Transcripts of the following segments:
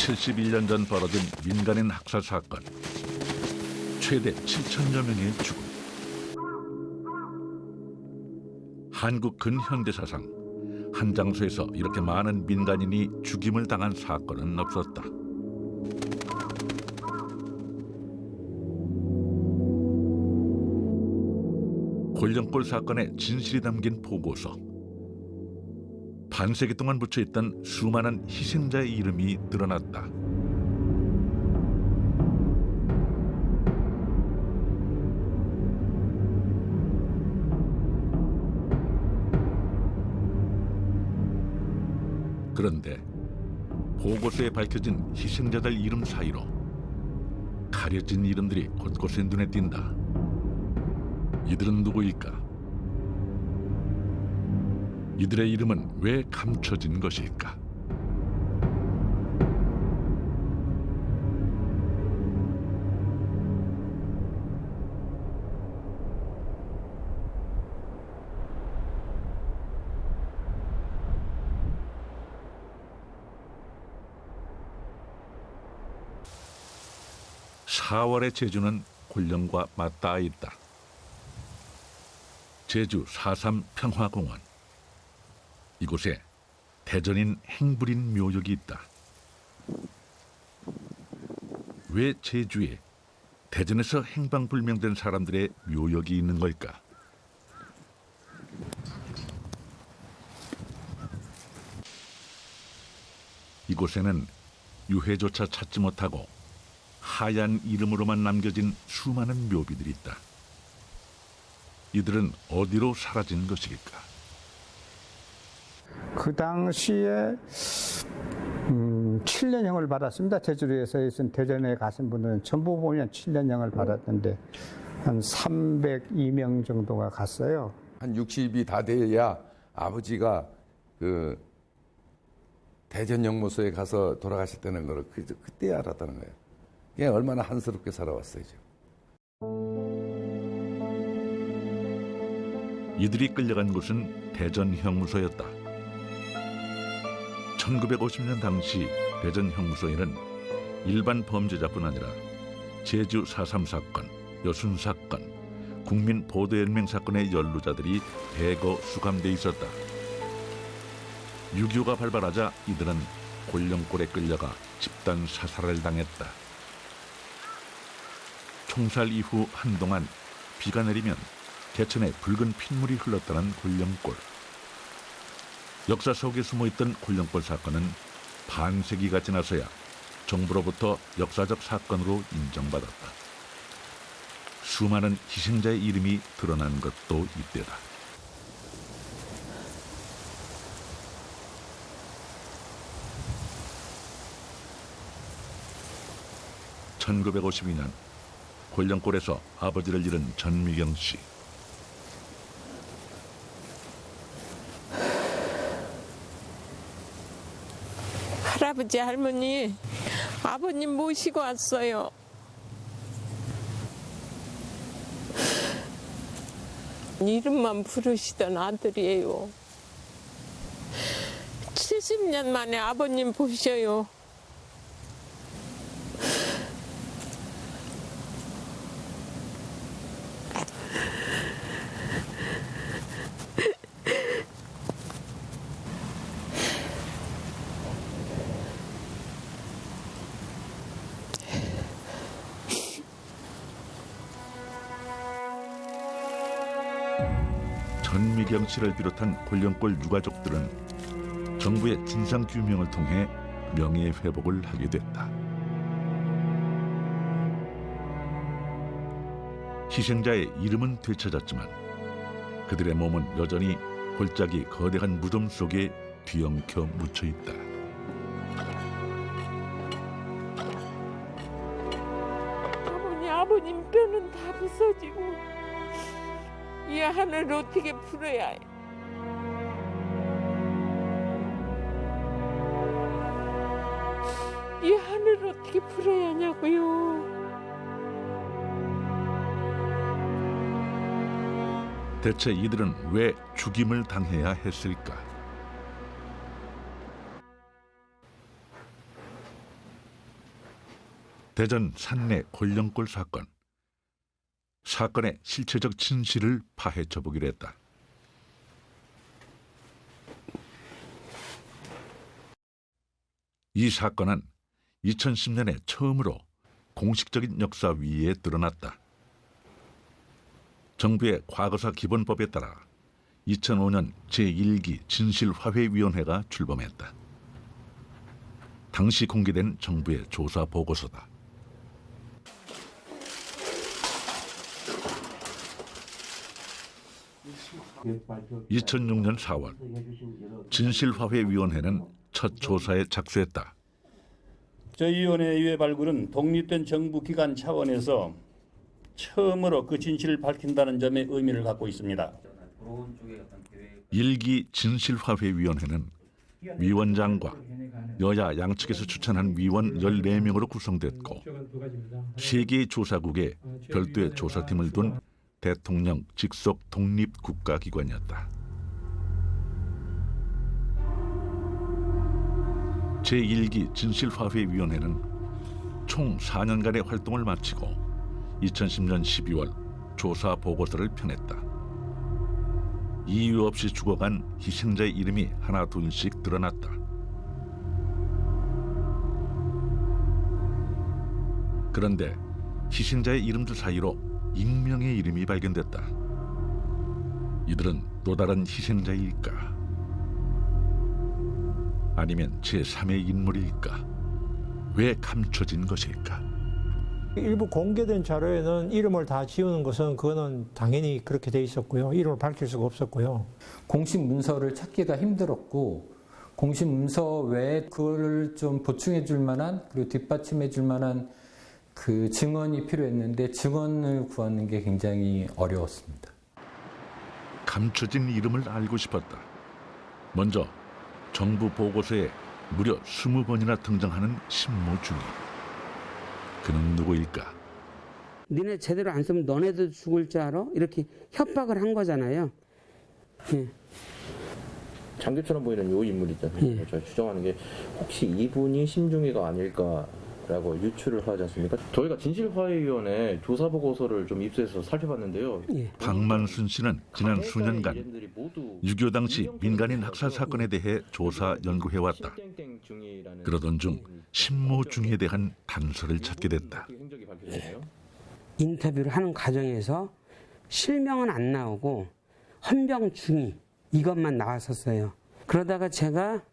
71년 전 벌어진 민간인 학살 사건. 최대 7천여 명의 죽음. 한국 근현대사상 한 장소에서 이렇게 많은 민간인이 죽임을 당한 사건은 없었다. 골령골 사건의 진실이 담긴 보고서. 반세기 동안 묻혀있던 수많은 희생자의 이름이 드러났다. 그런데 보고서에 밝혀진 희생자들 이름 사이로 가려진 이름들이 곳곳에 눈에 띈다. 이들은 누구일까? 이들의 이름은 왜 감춰진 것일까? (4월의) 제주는 골령과 맞닿아 있다. 제주 4.3 평화공원. 이곳에 대전인 행불인 묘역이 있다. 왜 제주에 대전에서 행방불명된 사람들의 묘역이 있는 걸까? 이곳에는 유해조차 찾지 못하고 하얀 이름으로만 남겨진 수많은 묘비들이 있다. 이들은 어디로 사라진 것일까? 그 당시에 7년형을 받았습니다. 제주도에서 대전에 가신 분들은 전부 보면 7년형을 받았는데 한 302명 정도가 갔어요. 한 60이 다 돼야 아버지가 그 대전 영모소에 가서 돌아가셨다는 걸 그때 알았다는 거예요. 그냥 얼마나 한스럽게 살아왔어요. 지금. 이들이 끌려간 곳은 대전 형무소였다. 1950년 당시 대전 형무소에는 일반 범죄자뿐 아니라 제주 4.3 사건, 여순 사건, 국민보도연맹 사건의 연루자들이 대거 수감돼 있었다. 6.25가 발발하자 이들은 골령골에 끌려가 집단 사살을 당했다. 총살 이후 한동안 비가 내리면 개천에 붉은 핏물이 흘렀다는 골령골. 역사 속에 숨어있던 골령골 사건은 반세기가 지나서야 정부로부터 역사적 사건으로 인정받았다. 수많은 희생자의 이름이 드러난 것도 이때다. (1952년) 골령골에서 아버지를 잃은 전미경 씨. 할아버지 할머니 아버님 모시고 왔어요. 이름만 부르시던 아들이에요. 70년 만에 아버님 보셔요. 전미경 씨를 비롯한 골령골 유가족들은 정부의 진상규명을 통해 명예회복을 하게 됐다. 희생자의 이름은 되찾았지만 그들의 몸은 여전히 골짜기 거대한 무덤 속에 뒤엉켜 묻혀있다. 아버님 뼈는 다 부서지고 이 하늘을 어떻게 풀어야 해? 이 하늘을 어떻게 풀어야 하냐고요? 대체 이들은 왜 죽임을 당해야 했을까? 대전 산내 곤령골 사건. 사건의 실체적 진실을 파헤쳐 보기로 했다. 이 사건은 2010년에 처음으로 공식적인 역사 위에 드러났다. 정부의 과거사 기본법에 따라 2005년 제1기 진실화해위원회가 출범했다. 당시 공개된 정부의 조사 보고서다. (2006년 4월) 진실화해위원회는 첫 조사에 착수했다. 저희 위원회 이외 발굴은 독립된 정부 기관 차원에서 처음으로 그 진실을 밝힌다는 점에 의미를 갖고 있습니다. 1기 진실화해위원회는 위원장과 여야 양측에서 추천한 위원 14명으로 구성됐고 3개의 조사국에 별도의 조사팀을 둔 대통령 직속 독립국가기관이었다. 제1기 진실화해위원회는 총 4년간의 활동을 마치고 2010년 12월 조사 보고서를 펴냈다. 이유 없이 죽어간 희생자의 이름이 하나 둘씩 드러났다. 그런데 희생자의 이름들 사이로 익명의 이름이 발견됐다. 이들은 또 다른 희생자일까? 아니면 제3의 인물일까? 왜 감춰진 것일까? 일부 공개된 자료에는 이름을 다 지우는 것은 그거는 당연히 그렇게 돼 있었고요. 이름을 밝힐 수가 없었고요. 공식 문서를 찾기가 힘들었고 공식 문서 외에 그걸 좀 보충해 줄 만한 그리고 뒷받침해 줄 만한 그 증언이 필요했는데 증언을 구하는 게 굉장히 어려웠습니다. 감춰진 이름을 알고 싶었다. 먼저 정부 보고서에 무려 20번이나 등장하는 신모중이. 그는 누구일까? 니네 제대로 안 쓰면 너네도 죽을 줄 알아? 이렇게 협박을 한 거잖아요. 예. 장교처럼 보이는 요 인물이잖아요. 예. 저희 추정하는 게 혹시 이분이 심중이가 아닐까라고 유추를 하지 않습니까? 저희가 진실화해위원회 조사 보고서를 좀 입수해서 살펴봤는데요. 예. 박만순 씨는 지난 수년간 6.25 당시 민간인 학살 사건에 대해 조사 연구해왔다. 그러던 중 신모중에 대한 단서를 찾게 됐다. 인터뷰를 하는 과정에서 실명은 안 나오고 헌병중위 이것만 나왔었어요. 그러다가 제가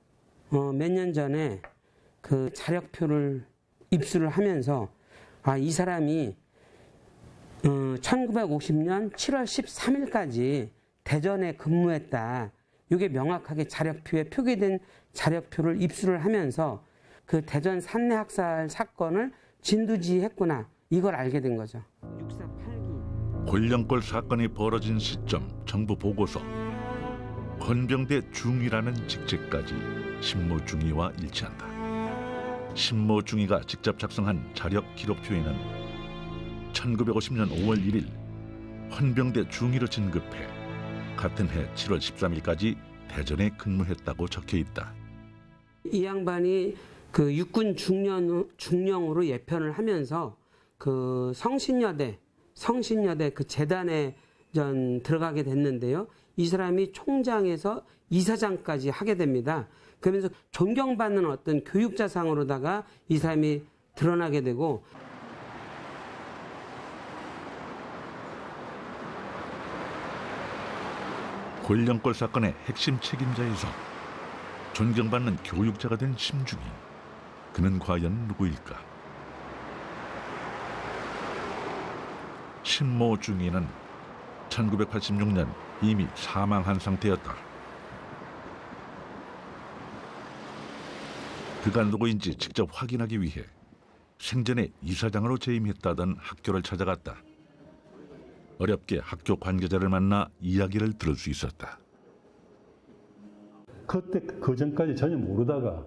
몇 년 전에 그 자력표를 입수를 하면서 이 사람이 1950년 7월 13일까지 대전에 근무했다. 이게 명확하게 자력표에 표기된 자력표를 입수를 하면서 그 대전 산내 학살 사건을 진두지휘했구나. 이걸 알게 된 거죠. 648기. 곤령골 사건이 벌어진 시점 정부 보고서. 헌병대 중위라는 직책까지 신모중위와 일치한다. 신모중위가 직접 작성한 자력 기록표에는 1950년 5월 1일 헌병대 중위로 진급해 같은 해 7월 13일까지 대전에 근무했다고 적혀 있다. 이 양반이 그 육군 중령으로 예편을 하면서 그 성신여대 그 재단에 들어가게 됐는데요. 이 사람이 총장에서 이사장까지 하게 됩니다. 그러면서 존경받는 어떤 교육자상으로다가 이 사람이 드러나게 되고 곤령골 사건의 핵심 책임자에서 존경받는 교육자가 된 심중이. 그는 과연 누구일까? 신모중위는 1986년 이미 사망한 상태였다. 그가 누구인지 직접 확인하기 위해 생전에 이사장으로 재임했다던 학교를 찾아갔다. 어렵게 학교 관계자를 만나 이야기를 들을 수 있었다. 그때 그 전까지 전혀 모르다가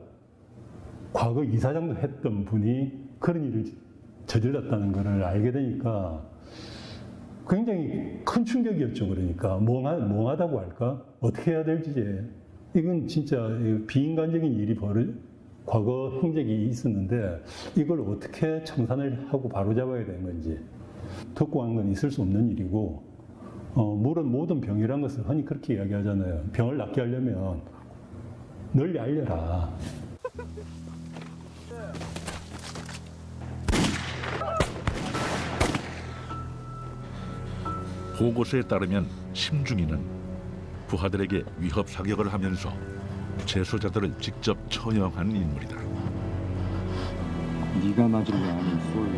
과거 이사장도 했던 분이 그런 일을 저질렀다는 것을 알게 되니까 굉장히 큰 충격이었죠. 그러니까 멍하다고 할까? 어떻게 해야 될지 이건 진짜 비인간적인 일이 과거 행적이 있었는데 이걸 어떻게 청산을 하고 바로잡아야 되는 건지 듣고 한 건 있을 수 없는 일이고 물론 모든 병이란 것을 흔히 그렇게 이야기하잖아요. 병을 낫게 하려면 널리 알려라. 보고서에 따르면 심중이는 부하들에게 위협 사격을 하면서 재소자들을 직접 처형한 인물이다. 네가 맞은 거 아닌 쏠.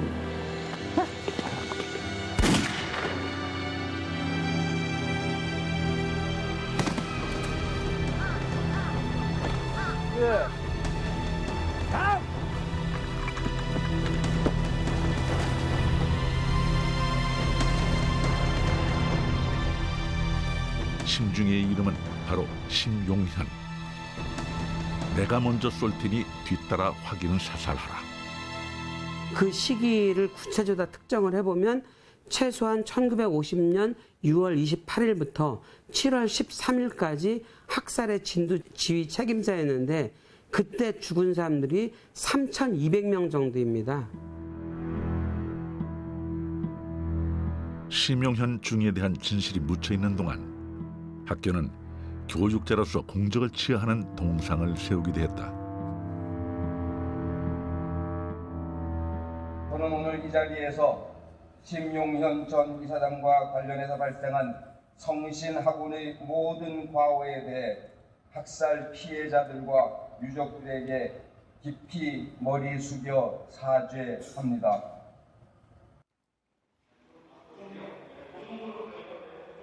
심중의 이름은 바로 심용현. 내가 먼저 쏠 테니 뒤따라 확인을 사살하라. 그 시기를 구체적으로 특정을 해보면 최소한 1950년 6월 28일부터 7월 13일까지 학살의 진두 지휘 책임자였는데 그때 죽은 사람들이 3,200명 정도입니다. 심용현 중위에 대한 진실이 묻혀있는 동안 학교는 교육자로서 공적을 취하하는 동상을 세우기도 했다. 저는 오늘 이 자리에서 심용현 전 이사장과 관련해서 발생한 성신학원의 모든 과오에 대해 학살 피해자들과 유족들에게 깊이 머리 숙여 사죄합니다.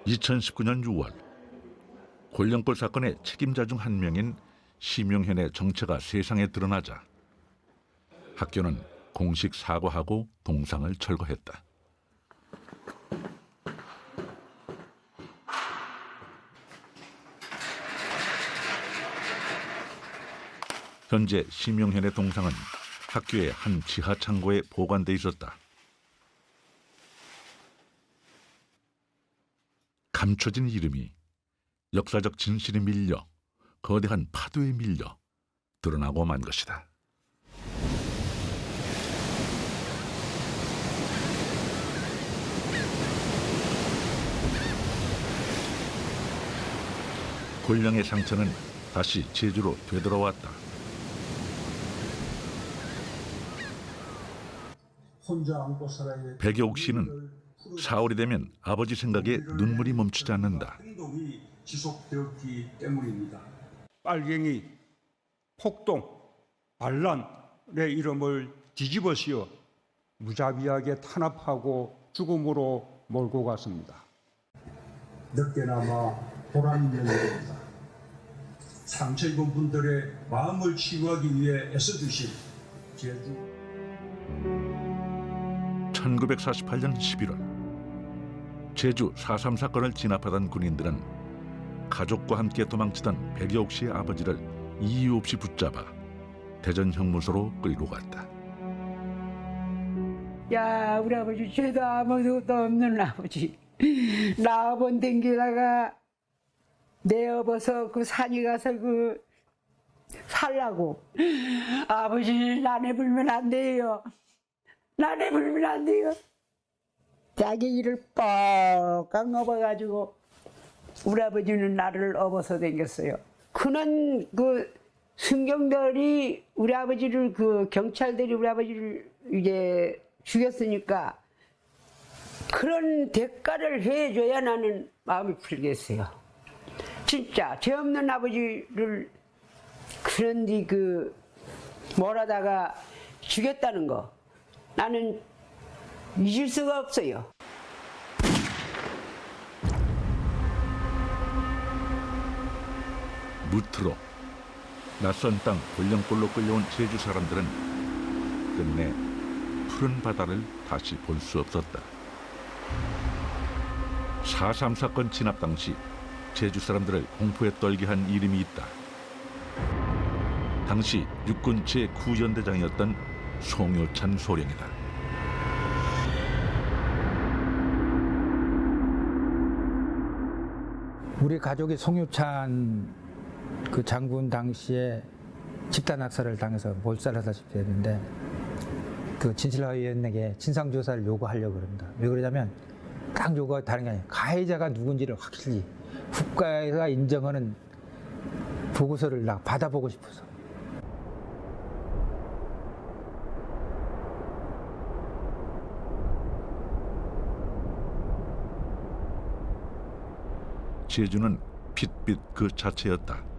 2019년 6월 골령골 사건의 책임자 중 한 명인 심용현의 정체가 세상에 드러나자 학교는 공식 사과하고 동상을 철거했다. 현재 심용현의 동상은 학교의 한 지하 창고에 보관돼 있었다. 감춰진 이름이 역사적 진실이 밀려 거대한 파도에 밀려 드러나고 만 것이다. 골령의 상처는 다시 제주로 되돌아왔다. 백여옥 씨는 4월이 되면 아버지 생각에 눈물이 멈추지 않는다. 행동이 지속되었기 때문입니다. 빨갱이, 폭동, 반란의 이름을 뒤집어 씌워 무자비하게 탄압하고 죽음으로 몰고 갔습니다. 늦게나마 보람 있는 일입니다. 상처 입은 분들의 마음을 치유하기 위해 애써주신 제주 1948년 11월 제주 4.3 사건을 진압하던 군인들은 가족과 함께 도망치던 백여옥 씨의 아버지를 이유 없이 붙잡아 대전 형무소로 끌고 갔다. 야, 우리 아버지 죄도 아무것도 없는 아버지. 나아본 댕기다가 내어버서 그 산에 가서 그 살라고. 아버지 난에 불면 안 돼요. 난에 불면 안 돼요. 자기 일을 뻑 업어가지고 우리 아버지는 나를 업어서 댕겼어요. 그는 그 순경들이 우리 아버지를 그 경찰들이 우리 아버지를 이제 죽였으니까 그런 대가를 해줘야 나는 마음이 풀겠어요. 진짜 죄 없는 아버지를 그런데 그 몰아다가 죽였다는 거 나는 잊을 수가 없어요. 무트로 낯선 땅 골령골로 끌려온 제주 사람들은 끝내 푸른 바다를 다시 볼 수 없었다. 4.3 사건 진압 당시 제주 사람들을 공포에 떨게 한 이름이 있다. 당시 육군 제9연대장이었던 송효찬 소령이다. 우리 가족이 송효찬 그 장군 당시에 집단 학살을 당해서 몰살하다시피 됐는데 그 진실화위원에게 진상조사를 요구하려고 그럽니다. 왜 그러냐면 딱 요구가 다른 게 아니에요. 가해자가 누군지를 확실히 국가가 인정하는 보고서를 받아보고 싶어서. 제주는 핏빛 그 자체였다.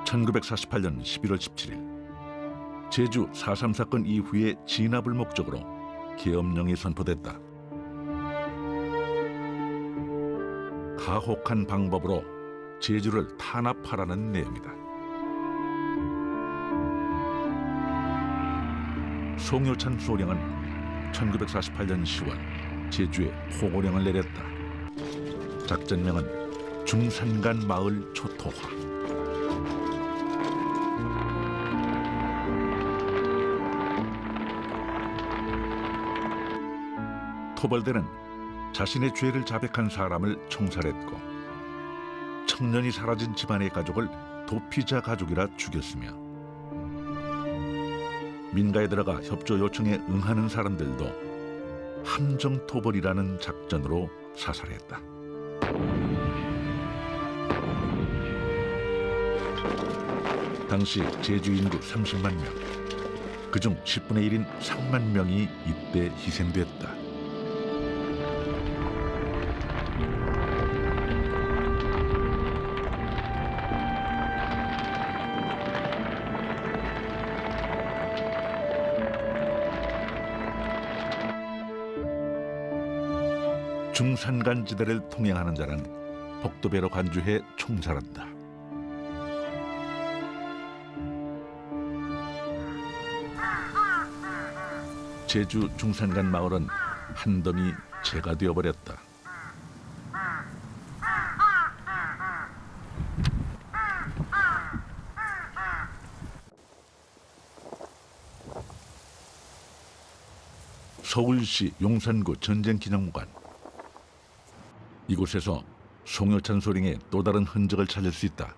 (1948년 11월 17일) 제주 4.3 사건 이후에 진압을 목적으로 계엄령이 선포됐다. 가혹한 방법으로 제주를 탄압하라는 내용이다. 송효찬 소령은 1948년 10월 제주에 포고령을 내렸다. 작전명은 중산간 마을 초토화. 토벌대는 자신의 죄를 자백한 사람을 총살했고 청년이 사라진 집안의 가족을 도피자 가족이라 죽였으며 민가에 들어가 협조 요청에 응하는 사람들도 함정토벌이라는 작전으로 사살했다. 당시 제주 인구 30만 명, 그중 10분의 1인 3만 명이 이때 희생됐다. 중산간지대를 통행하는 자는 복도배로 간주해 총살한다. 제주 중산간 마을은 한덤이 재가 되어버렸다. 서울시 용산구 전쟁기념관. 이곳에서 송효찬 소령의 또 다른 흔적을 찾을 수 있다.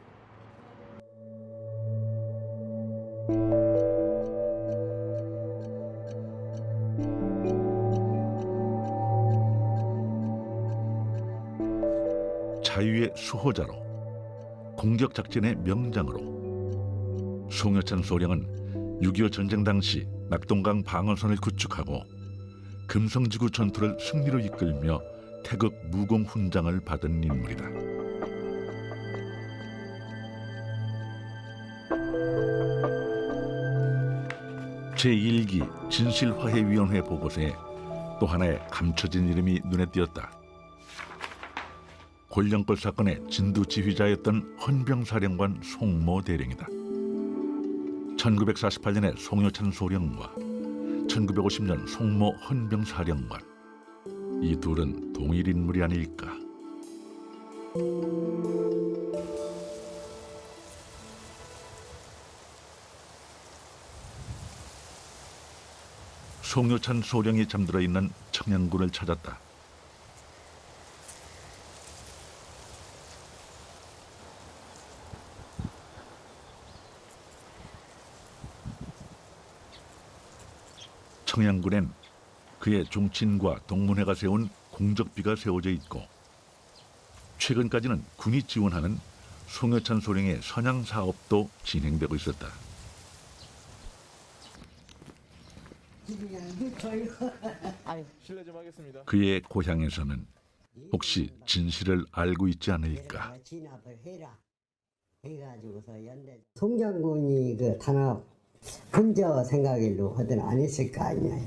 자유의 수호자로, 공격 작전의 명장으로 송효찬 소령은 6.25 전쟁 당시 낙동강 방어선을 구축하고 금성지구 전투를 승리로 이끌며 태극 무공 훈장을 받은 인물이다. 제1기 진실화해위원회 보고서에 또 하나의 감춰진 이름이 눈에 띄었다. 곤령골 사건의 진두 지휘자였던 헌병사령관 송모 대령이다. 1948년의 송효찬 소령과 1950년 송모 헌병사령관, 이 둘은 동일 인물이 아닐까. 송효찬 소령이 잠들어 있는 청양군을 찾았다. 청양군엔 그의 종친과 동문회가 세운 공적비가 세워져 있고 최근까지는 군이 지원하는 송효찬 소령의 선양 사업도 진행되고 있었다. 실례 좀 하겠습니다. 그의 고향에서는 혹시 진실을 알고 있지 않을까. 송장군이 그 탄압 혼자 생각일로 하든 안 했을 거 아니냐.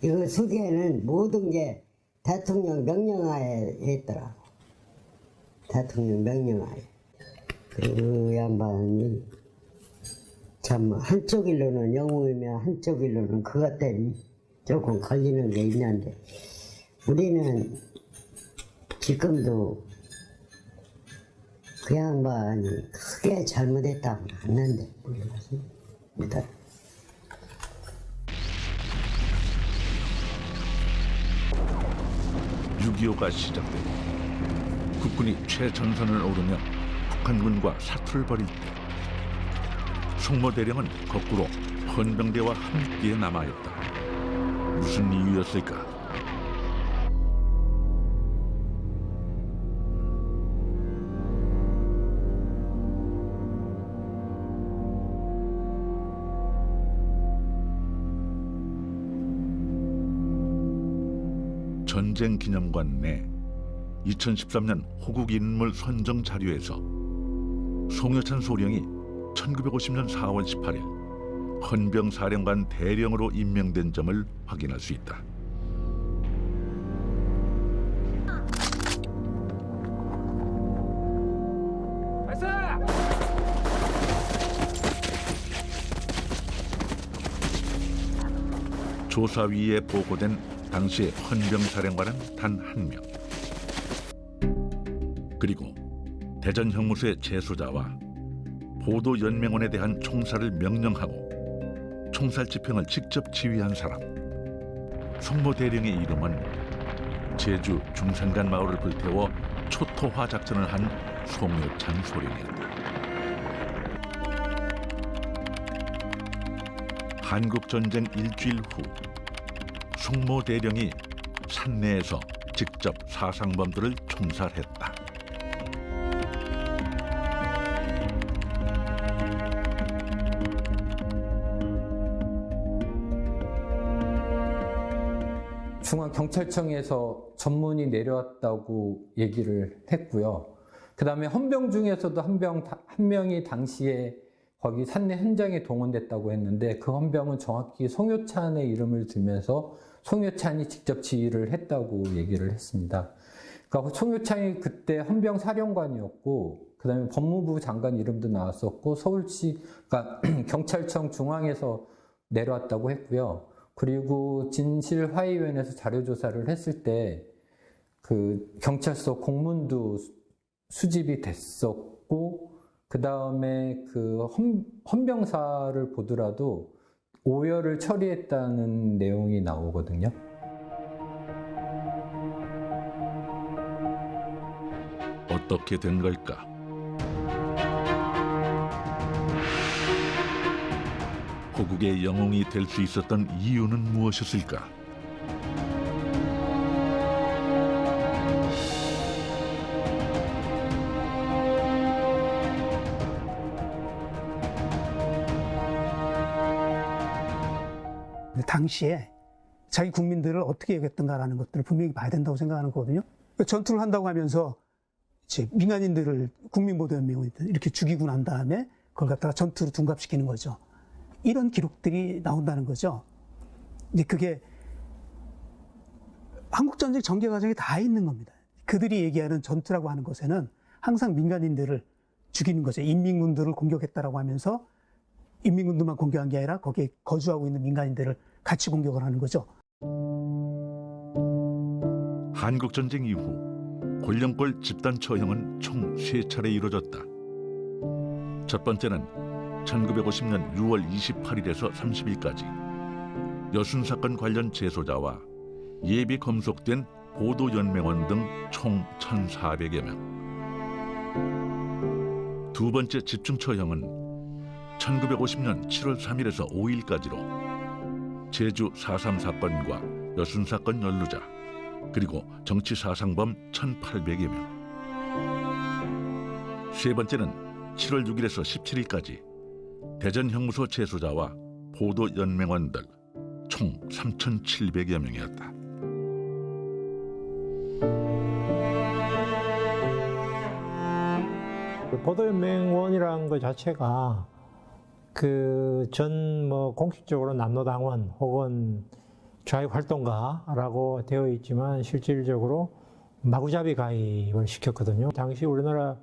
이거 수계는 모든 게 대통령 명령하에 했더라고. 대통령 명령하에. 그 양반이 참 한쪽 일로는 영웅이며 한쪽 일로는 그것 때문에 조금 걸리는 게 있는데 우리는 지금도 그 양반이 크게 잘못했다고는 않는데 몰랐습니다. 6.25가 시작되고 국군이 최전선을 오르며 북한군과 사투를 벌일 때 송모대령은 거꾸로 헌병대와 함께 남아있다. 무슨 이유였을까? 전쟁기념관 내 2013년 호국인물 선정 자료에서 송여찬 소령이 1950년 4월 18일 헌병사령관 대령으로 임명된 점을 확인할 수 있다. 조사위에 보고된 당시의 헌병사령관은 단 한 명. 그리고 대전 형무소의 재소자와 보도연맹원에 대한 총살을 명령하고 총살 집행을 직접 지휘한 사람. 송모대령의 이름은 제주 중산간 마을을 불태워 초토화 작전을 한 송여찬 소령이었다. 한국전쟁 일주일 후 송모대령이 산내에서 직접 사상범들을 총살했다. 중앙경찰청에서 전문이 내려왔다고 얘기를 했고요. 그 다음에 헌병 중에서도 한 명이 당시에 거기 산내 현장에 동원됐다고 했는데 그 헌병은 정확히 송여찬의 이름을 들면서 송여찬이 직접 지휘를 했다고 얘기를 했습니다. 그러니까 송여찬이 그때 헌병 사령관이었고 그 다음에 법무부 장관 이름도 나왔었고 서울시 그러니까 경찰청 중앙에서 내려왔다고 했고요. 그리고 진실화의위원회에서 자료조사를 했을 때 그 경찰서 공문도 수집이 됐었고 그 다음에 그 헌병사를 보더라도 오열을 처리했다는 내용이 나오거든요. 어떻게 된 걸까? 호국의 영웅이 될 수 있었던 이유는 무엇이었을까? 당시에 자기 국민들을 어떻게 여겼던가라는 것들을 분명히 봐야 된다고 생각하는 거거든요. 전투를 한다고 하면서 이제 민간인들을 국민보도연맹을 이렇게 죽이고 난 다음에 그걸 갖다가 전투로 둔갑시키는 거죠. 이런 기록들이 나온다는 거죠. 근데 그게 한국전쟁 전개 과정에 다 있는 겁니다. 그들이 얘기하는 전투라고 하는 것에는 항상 민간인들을 죽이는 거죠. 인민군들을 공격했다라고 하면서 인민군들만 공격한 게 아니라 거기에 거주하고 있는 민간인들을 같이 공격을 하는 거죠. 한국전쟁 이후 골령골 집단 처형은 총 3차례 이루어졌다. 첫 번째는 1950년 6월 28일에서 30일까지 여순사건 관련 재소자와 예비 검속된 보도연맹원 등 총 1,400여 명. 두 번째 집중 처형은 1950년 7월 3일에서 5일까지로 제주 4.3 사건과 여순 사건 연루자 그리고 정치 사상범 1,800여 명. 세 번째는 7월 6일에서 17일까지 대전 형무소 재소자와 보도연맹원들 총 3,700여 명이었다. 보도연맹원이라는 것 자체가 공식적으로 남로당원 혹은 좌익활동가라고 되어 있지만 실질적으로 마구잡이 가입을 시켰거든요. 당시 우리나라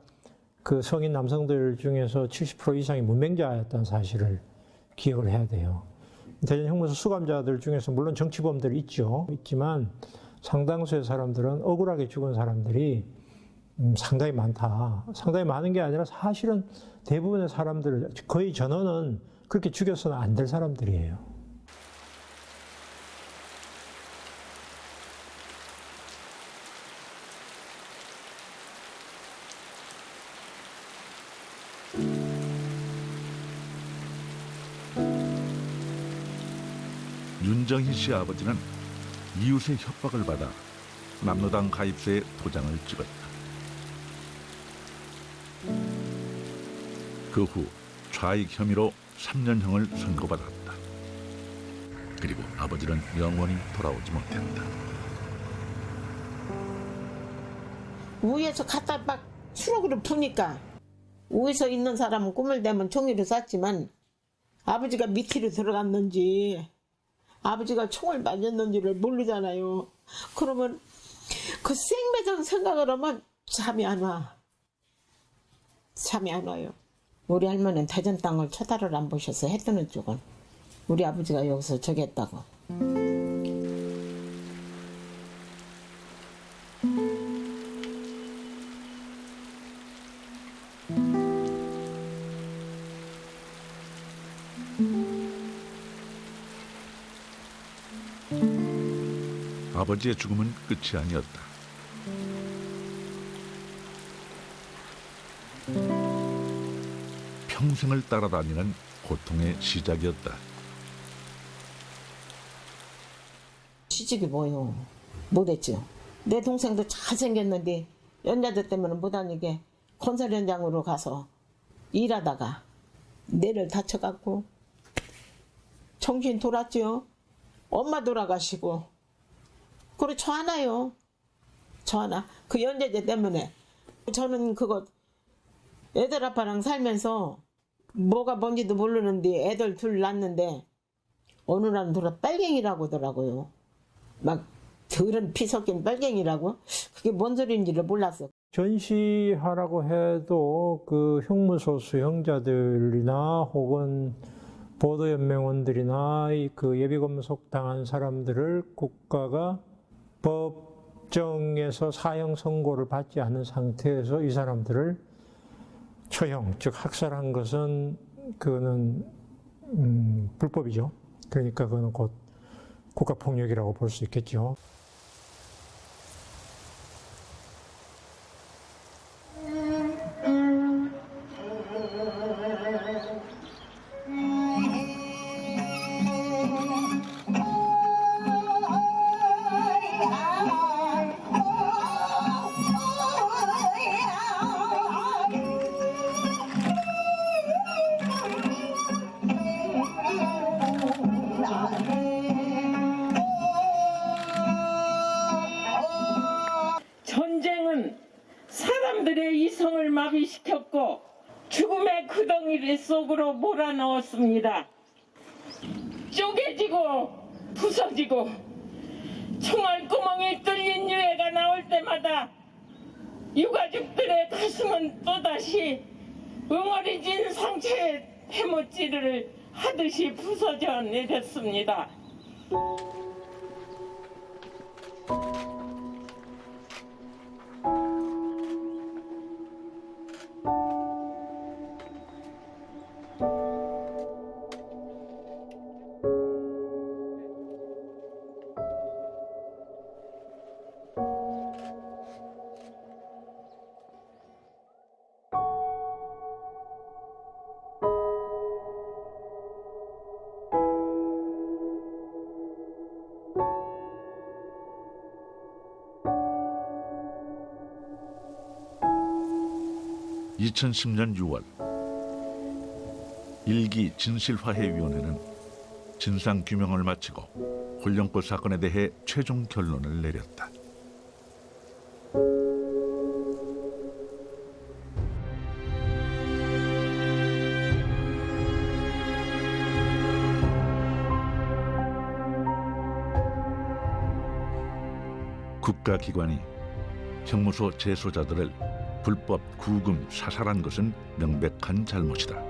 그 성인 남성들 중에서 70% 이상이 문맹자였다는 사실을 기억을 해야 돼요. 대전 형무소 수감자들 중에서 물론 정치범들이 있지만 상당수의 사람들은 억울하게 죽은 사람들이 상당히 많다. 상당히 많은 게 아니라 사실은 대부분의 사람들, 거의 전원은 그렇게 죽여서는 안 될 사람들이에요. 윤정희 씨 아버지는 이웃의 협박을 받아 남로당 가입소에 도장을 찍었다. 그 후 좌익 혐의로 3년형을 선고받았다. 그리고 아버지는 영원히 돌아오지 못했다. 위에서 갖다 막 추럭으로 푸니까 위에서 있는 사람은 꿈을 대면 종이로 쐈지만 아버지가 밑으로 들어갔는지 아버지가 총을 맞았는지를 모르잖아요. 그러면 그 생매장 생각을 하면 잠이 안 와. 잠이 안 와요. 우리 할머니는 대전 땅을 쳐다를 안 보셔서 해 뜨는 쪽은 우리 아버지가 여기서 저기 했다고. 아버지의 죽음은 끝이 아니었다. 평생을 따라다니는 고통의 시작이었다. 시집이 뭐요? 못했죠. 내 동생도 잘생겼는데 연자들 때문에 못 다니게 건설 현장으로 가서 일하다가 뇌를 다쳐갖고 정신 돌았죠. 엄마 돌아가시고 그리고 저 하나요. 저 하나. 그 연재제 때문에 저는 그거 애들 아빠랑 살면서 뭐가 뭔지도 모르는데 애들 둘 낳았는데 어느 날은 돌아 빨갱이라고 하더라고요. 막 더러운 피 섞인 빨갱이라고? 그게 뭔 소리인지를 몰랐어. 전시하라고 해도 그 흉무소 수형자들이나 혹은 보도연맹원들이나 그 예비검속 당한 사람들을 국가가 법정에서 사형 선고를 받지 않은 상태에서 이 사람들을 처형, 즉 학살한 것은 그거는 불법이죠. 그러니까 그거는 곧 국가폭력이라고 볼 수 있겠죠. 전쟁은 사람들의 이성을 마비시켰고 죽음의 구덩이 속으로 몰아넣었습니다. 쪼개지고 부서지고 총알구멍이 뚫린 유해가 나올 때마다 유가족들의 가슴은 또다시 응어리진 상처의 해못질을 하듯이 부서져 내렸습니다. (2010년 6월) 일기 진실화해위원회는 진상규명을 마치고 홀령골 사건에 대해 최종 결론을 내렸다. 국가기관이 형무소 재소자들을 불법 구금 사살한 것은 명백한 잘못이다.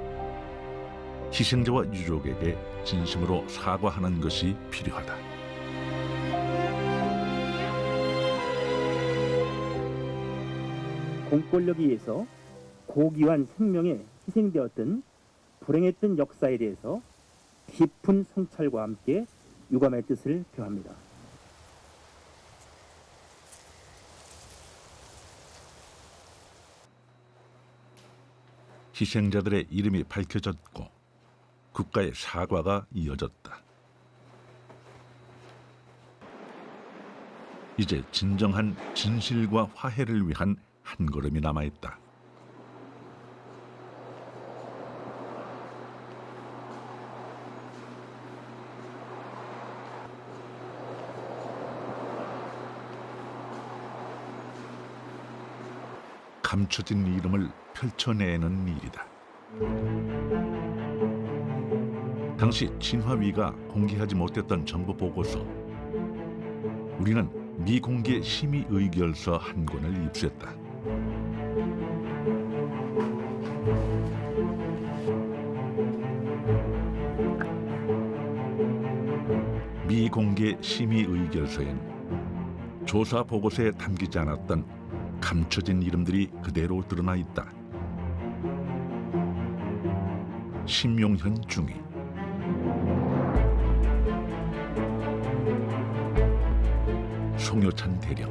희생자와 유족에게 진심으로 사과하는 것이 필요하다. 공권력에 의해서 고귀한 생명에 희생되었던 불행했던 역사에 대해서 깊은 성찰과 함께 유감의 뜻을 표합니다. 희생자들의 이름이 밝혀졌고 국가의 사과가 이어졌다. 이제 진정한 진실과 화해를 위한 한 걸음이 남아있다. 감춰진 이름을 펼쳐내는 일이다. 당시 진화위가 공개하지 못했던 정부 보고서. 우리는 미공개 심의 의결서 한 권을 입수했다. 미공개 심의 의결서엔 조사 보고서에 담기지 않았던 감춰진 이름들이 그대로 드러나 있다. 심용현 중위, 송효찬 대령,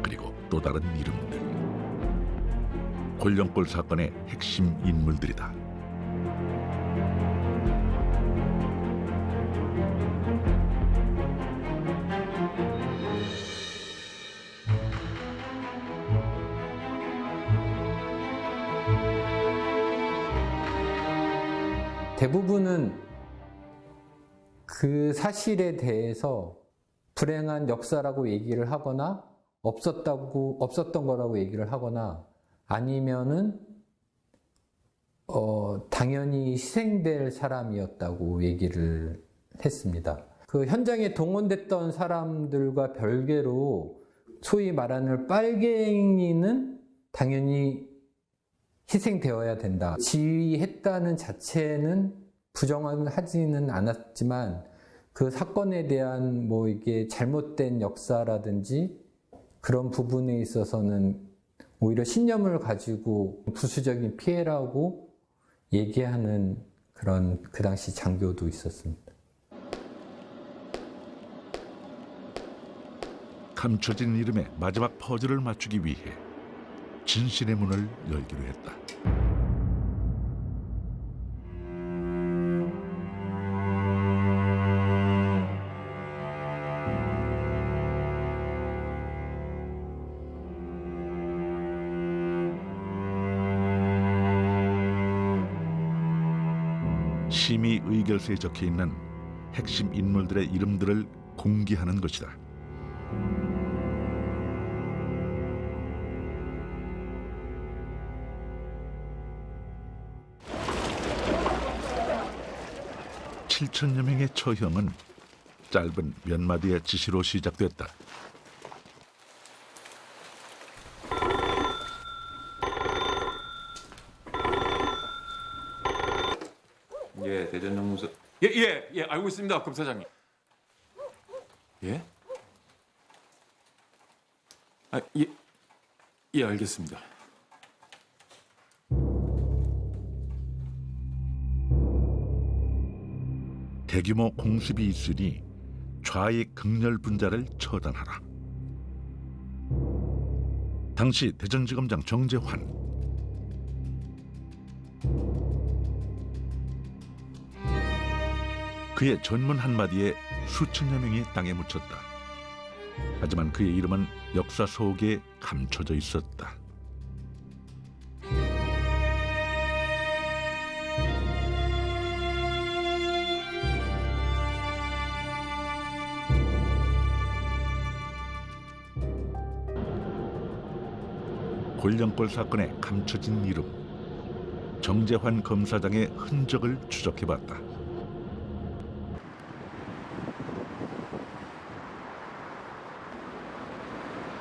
그리고 또 다른 이름들. 골령골 사건의 핵심 인물들이다. 대부분은 그 사실에 대해서 불행한 역사라고 얘기를 하거나 없었던 거라고 얘기를 하거나 아니면은 당연히 희생될 사람이었다고 얘기를 했습니다. 그 현장에 동원됐던 사람들과 별개로 소위 말하는 빨갱이는 당연히 희생되어야 된다. 지휘했다는 자체는 부정하지는 않았지만 그 사건에 대한 뭐 이게 잘못된 역사라든지 그런 부분에 있어서는 오히려 신념을 가지고 부수적인 피해라고 얘기하는 그런 그 당시 장교도 있었습니다. 감춰진 이름의 마지막 퍼즐을 맞추기 위해 진실의 문을 열기로 했다. 심의 의결서에 적혀 있는 핵심 인물들의 이름들을 공개하는 것이다. (7천여) 명의 처형은 짧은 몇 마디의 지시로 시작됐다. 예, 대전영무소. 예, 알고 있습니다, 검사장님. 예? 예, 알겠습니다. 대규모 공습이 있으니 좌익 극렬 분자를 처단하라. 당시 대전지검장 정재환, 그의 전문 한마디에 수천여 명이 땅에 묻혔다. 하지만 그의 이름은 역사 속에 감춰져 있었다. 골령골 사건의 감춰진 이름, 정재환 검사장의 흔적을 추적해봤다.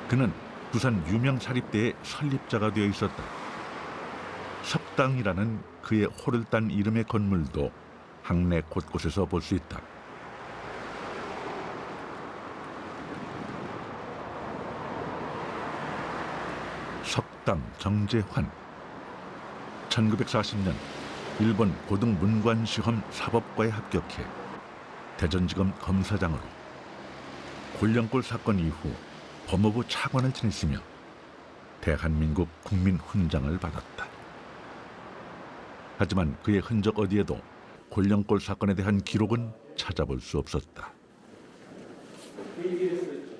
그는 부산 유명 사립대의 설립자가 되어 있었다. 석당이라는 그의 호를 딴 이름의 건물도 학내 곳곳에서 볼 수 있다. 석당 정재환, 1940년 일본 고등문관시험 사법과에 합격해 대전지검 검사장으로, 골령골 사건 이후 법무부 차관을 지냈으며 대한민국 국민훈장을 받았다. 하지만 그의 흔적 어디에도 곤령골 사건에 대한 기록은 찾아볼 수 없었다.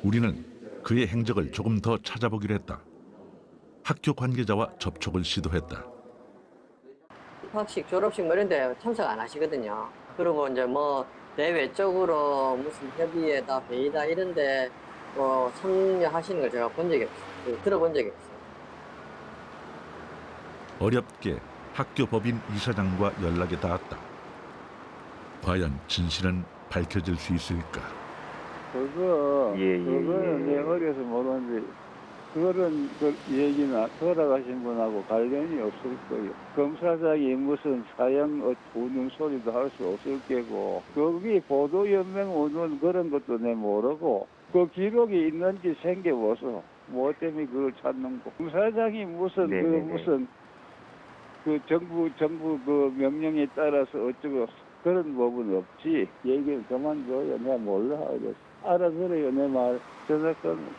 우리는 그의 행적을 조금 더 찾아보기로 했다. 학교 관계자와 접촉을 시도했다. 입학식, 졸업식 뭐 이런 데 참석 안 하시거든요. 그리고 이제 뭐 내외적으로 무슨 협의회다, 회의다 이런 데 뭐 참여하시는 걸 제가 본 적이 없어요. 들어본 적이 없어요. 어렵게 학교 법인 이사장과 연락이 닿았다. 과연 진실은 밝혀질 수 있을까? 그거는 내 어려서 모르는데 그런 얘기나 돌아가신 분하고 관련이 없을 거예요. 검사장이 무슨 사형 우는 소리도 할 수 없을 게고 거기 보도연맹 우는 그런 것도 내 모르고 그 기록이 있는지 생겨보소. 뭐 때문에 그걸 찾는 거. 검사장이 무슨 무슨 그 정부 그 명령에 따라서 어쩌고 그런 법은 없지. 얘기를 그만둬요. 내가 몰라. 알아들어요. 내 말. 저작권.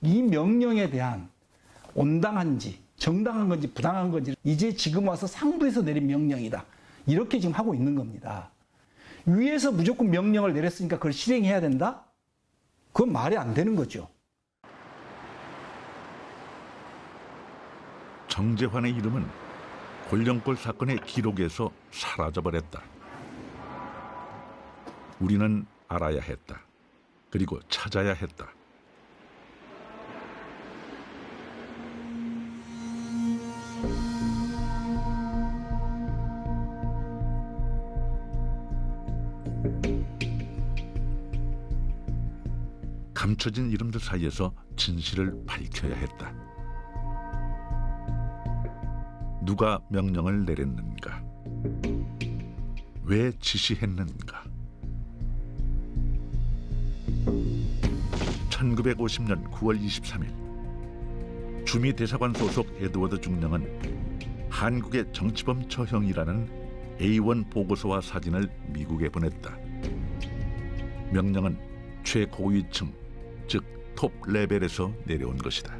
이 명령에 대한 온당한지 정당한 건지 부당한 건지 이제 지금 와서 상부에서 내린 명령이다. 이렇게 지금 하고 있는 겁니다. 위에서 무조건 명령을 내렸으니까 그걸 실행해야 된다? 그건 말이 안 되는 거죠. 정재환의 이름은 곤령골 사건의 기록에서 사라져버렸다. 우리는 알아야 했다. 그리고 찾아야 했다. 감춰진 이름들 사이에서 진실을 밝혀야 했다. 누가 명령을 내렸는가? 왜 지시했는가? 1950년 9월 23일 주미 대사관 소속 에드워드 중령은 한국의 정치범 처형이라는 A1 보고서와 사진을 미국에 보냈다. 명령은 최고위층, 즉 톱 레벨에서 내려온 것이다.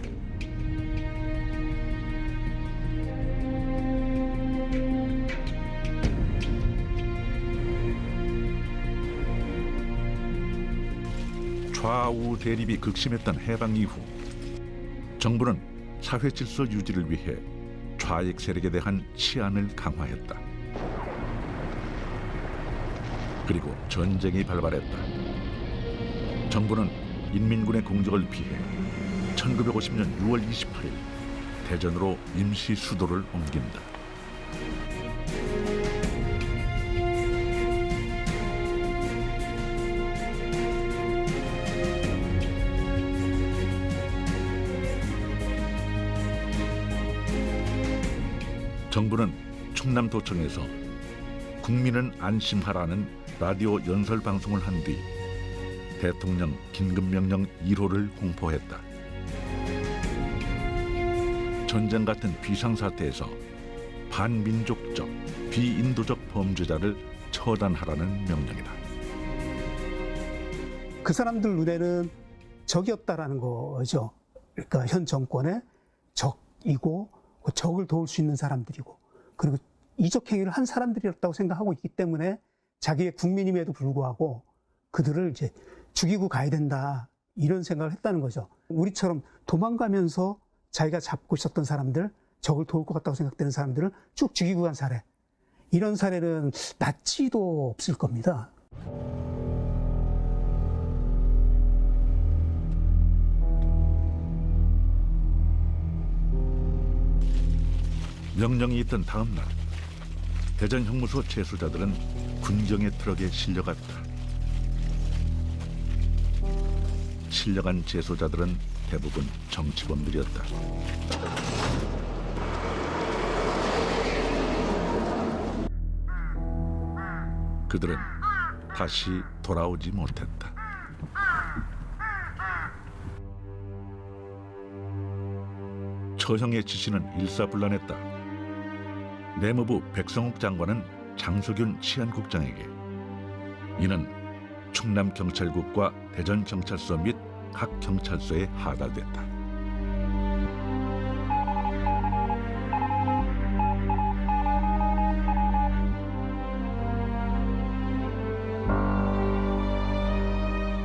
좌우 대립이 극심했던 해방 이후 정부는 사회 질서 유지를 위해 좌익 세력에 대한 치안을 강화했다. 그리고 전쟁이 발발했다. 정부는 인민군의 공격을 피해 1950년 6월 28일 대전으로 임시 수도를 옮긴다. 정부는 충남도청에서 국민은 안심하라는 라디오 연설 방송을 한 뒤 대통령 긴급명령 1호를 공포했다. 전쟁 같은 비상사태에서 반민족적, 비인도적 범죄자를 처단하라는 명령이다. 그 사람들 눈에는 적이었다라는 거죠. 그러니까 현 정권의 적이고 그 적을 도울 수 있는 사람들이고 그리고 이적 행위를 한 사람들이었다고 생각하고 있기 때문에 자기의 국민임에도 불구하고 그들을 이제 죽이고 가야 된다 이런 생각을 했다는 거죠. 우리처럼 도망가면서 자기가 잡고 있었던 사람들, 적을 도울 것 같다고 생각되는 사람들을 쭉 죽이고 간 사례, 이런 사례는 낫지도 없을 겁니다. 명령이 있던 다음 날 대전 형무소 재수자들은 군경의 트럭에 실려갔다. 실려간 재소자들은 대부분 정치범들이었다. 그들은 다시 돌아오지 못했다. 처형의 지시는 일사불란했다. 내무부 백성욱 장관은 장소균 치안국장에게 이는 충남경찰국과 대전경찰서 및 각 경찰서에 하달됐다.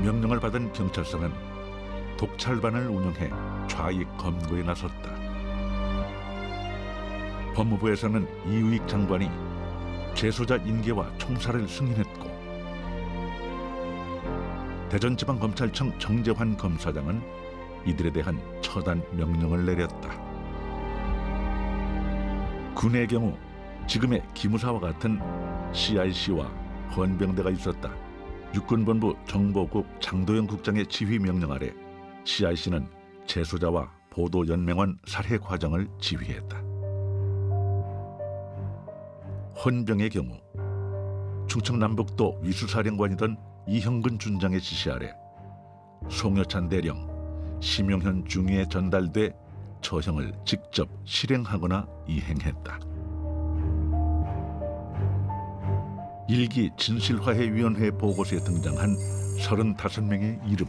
명령을 받은 경찰서는 독찰반을 운영해 좌익 검거에 나섰다. 법무부에서는 이우익 장관이 재소자 인계와 총살을 승인했고, 대전지방검찰청 정재환 검사장은 이들에 대한 처단 명령을 내렸다. 군의 경우 지금의 기무사와 같은 CIC와 헌병대가 있었다. 육군본부 정보국 장도영 국장의 지휘 명령 아래 CIC는 재소자와 보도연맹원 살해 과정을 지휘했다. 헌병의 경우 충청남북도 위수사령관이던 이형근 준장의 지시 아래 송여찬 대령, 심용현 중위에 전달돼 처형을 직접 실행하거나 이행했다. 일기 진실화해위원회 보고서에 등장한 35명의 이름.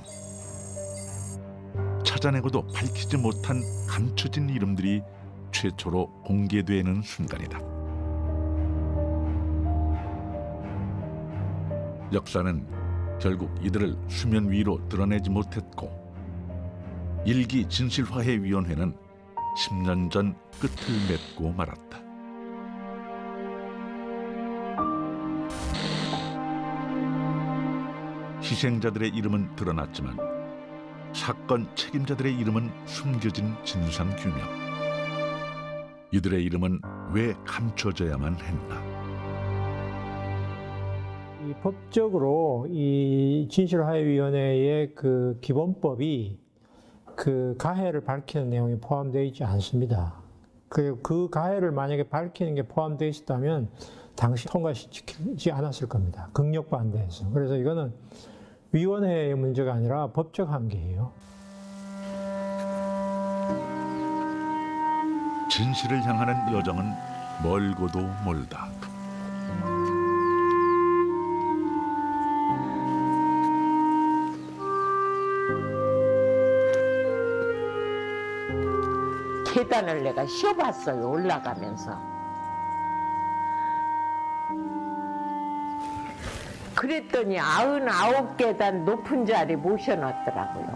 찾아내고도 밝히지 못한 감춰진 이름들이 최초로 공개되는 순간이다. 역사는 결국 이들을 수면 위로 드러내지 못했고, 일기 진실화해위원회는 10년 전 끝을 맺고 말았다. 희생자들의 이름은 드러났지만 사건 책임자들의 이름은 숨겨진 진상규명. 이들의 이름은 왜 감춰져야만 했나? 이 법적으로 이 진실화해위원회의 그 기본법이 그 가해를 밝히는 내용이 포함되어 있지 않습니다. 그 가해를 만약에 밝히는 게 포함되어 있었다면 당시 통과시키지 않았을 겁니다. 극력 반대해서. 그래서 이거는 위원회의 문제가 아니라 법적 한계예요. 진실을 향하는 여정은 멀고도 멀다. 계단을 내가 쉬어봤어요, 올라가면서. 그랬더니 99계단 높은 자리 모셔놨더라고요.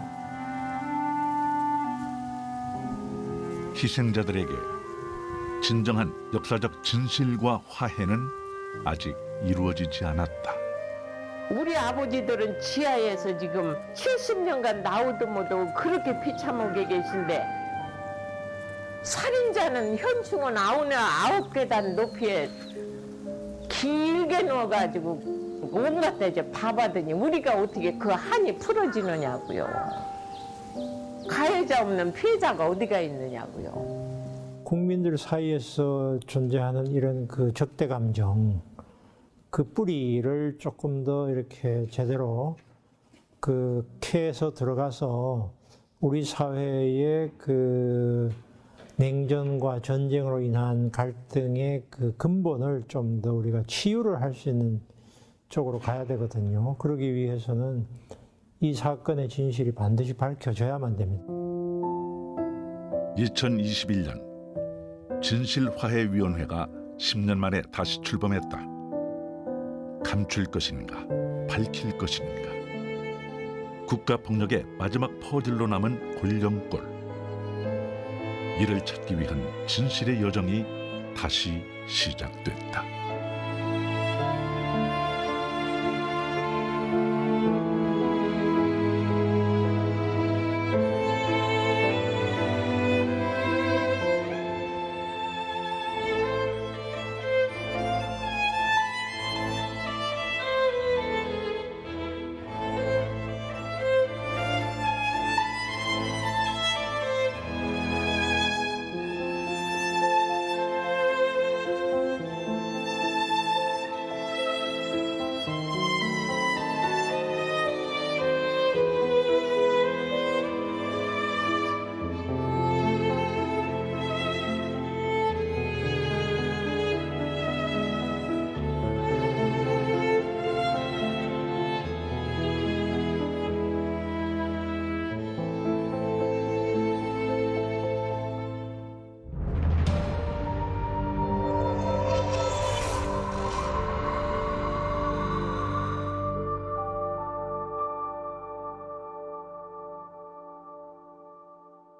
희생자들에게 진정한 역사적 진실과 화해는 아직 이루어지지 않았다. 우리 아버지들은 지하에서 지금 70년간 나오도 못하고 그렇게 피차먹게 계신데, 살인자는 현충원 99계단 높이에 길게 누워가지고 온갖 데 이제 봐봤더니 우리가 어떻게 그 한이 풀어지느냐고요. 가해자 없는 피해자가 어디가 있느냐고요. 국민들 사이에서 존재하는 이런 그 적대 감정, 그 뿌리를 조금 더 이렇게 제대로 그 캐서 들어가서 우리 사회의 그 냉전과 전쟁으로 인한 갈등의 그 근본을 좀 더 우리가 치유를 할 수 있는 쪽으로 가야 되거든요. 그러기 위해서는 이 사건의 진실이 반드시 밝혀져야만 됩니다. 2021년 진실화해위원회가 10년 만에 다시 출범했다. 감출 것인가, 밝힐 것인가. 국가폭력의 마지막 퍼즐로 남은 골령골. 이를 찾기 위한 진실의 여정이 다시 시작됐다.